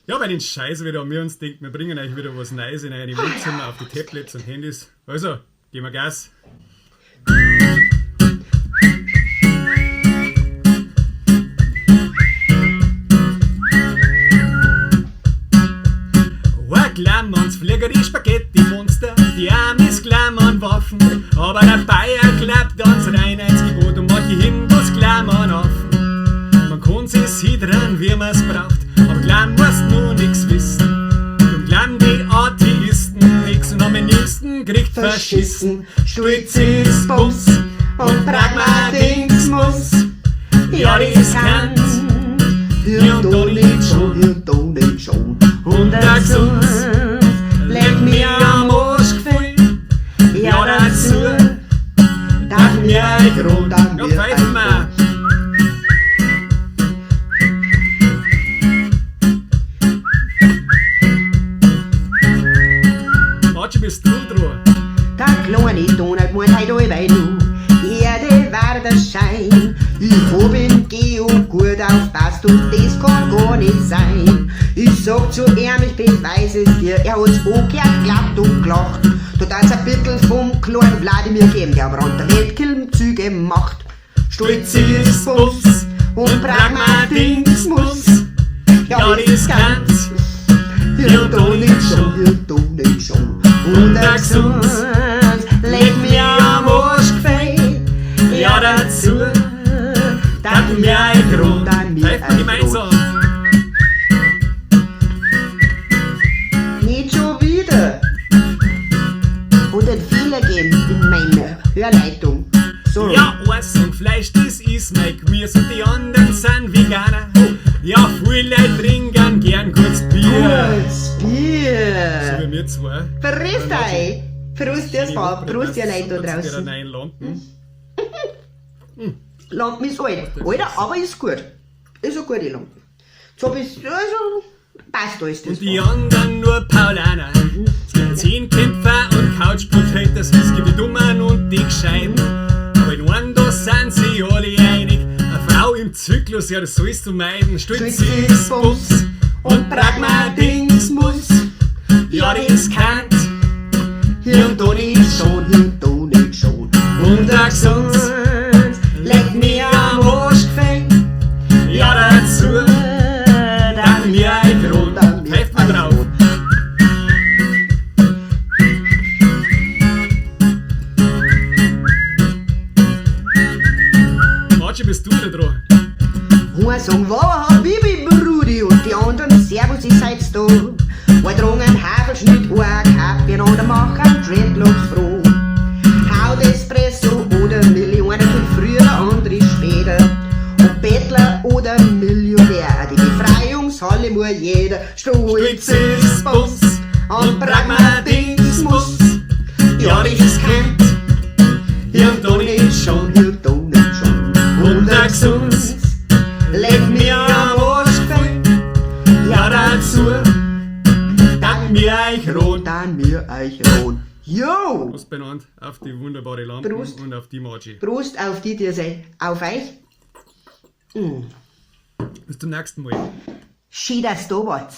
Ja, bei den Scheiß wieder haben wir uns denkt, wir bringen euch wieder was Neues in eine Wohnzimmer auf die Tablets und Handys. Also, gehen wir Gas. Glamourns fliegen die Spaghetti-Monster, die Amis glamourn Waffen, aber der Bayer glaubt ans Reinheitsgebot und manche Hindus glamourn Affen. Man kann sich's hydran, wie man's braucht, aber glauben musst nur nix wissen. Drum glauben die Atheisten nix und am nächsten kriegt verschissen. Stoizismus und Pragmatismus, ja das kann's, hier und da nicht schon. Und der Gesund legt mir am Arschgefühl, ja dazu, dass mir ein Grund an mir pfeifen wir. Warte, bist du dran? Der kleine Donald meint heute allweil du, Erde war der Schein. Ich hab in Geo gut aufpasst und das kann gar nicht sein. Ich sag zu ihm, ich beweis es dir, er hat's angehört, glaubt und gelacht. Du darfst ein bisschen vom kleinen Wladimir geben, der am Rand der Weltkilmzüge macht. Stoizismus und Pragmatismus, ja das kann's, hier und da nicht schon. Und der Gesund legt mir am Arschgefühl, ja dazu, dass mir ein Grund an mir pfeifen wir gemeinsam. Nicht schon wieder. Und einen Fehler geben in meiner Hörleitung. So. Ja, Eis und Fleisch, das ist mein Gemüse und die anderen sind Veganer. Ja, viele Leute trinken gern kurz Bier. Kurz So Bier. wie wir zwei. Verriss euch. Prost, ihr Frau. Prost, ihr Leute da Wieder draußen. neuen Lampen. Lampen ist alt. Alter, aber ist gut. Ist eine gute Lampe. Jetzt hab ich, also, passt alles das. Und die anderen nur Paulaner. Zehnkämpfer und Couch Potatoes, Whisky die Dummen und die Gescheiten. Aber in einem da sind sie alle einig. Eine Frau im Zyklus, ja das sollst du meiden. Stoizismus und Pragmatismus, ja das kann's, hier und da nicht schon. Und der Gesund legt mir am Arschgefühl, ja dazu, dann mir ein Grund, pfeift mir drauf. Marci, bist du wieder dran? Einer sagen Wawa, Bibi, Brudi und die anderen Servus, ihr seid da. Ein drungen Haferschnitt, ein Kaffee und der machen Dreadlocks froh. Haut Espresso oder Milli, einer kommt früher, der andere später. Ob Bettler oder Millionär, die Befreiungshalle muss jeder. Stoizismus und Pragmatismus, ja das kennt, hier und da nicht schon. Und der Gesund legt mir am Arschgefühl, ja dazu, dann mir euch rot. Dann mir euch rot. Jo! Prost benannt auf die wunderbare Lampe Prost. und auf die Marci. Prost auf die Dirse. Auf euch. Bis zum nächsten Mal. Schön, dass du da wart.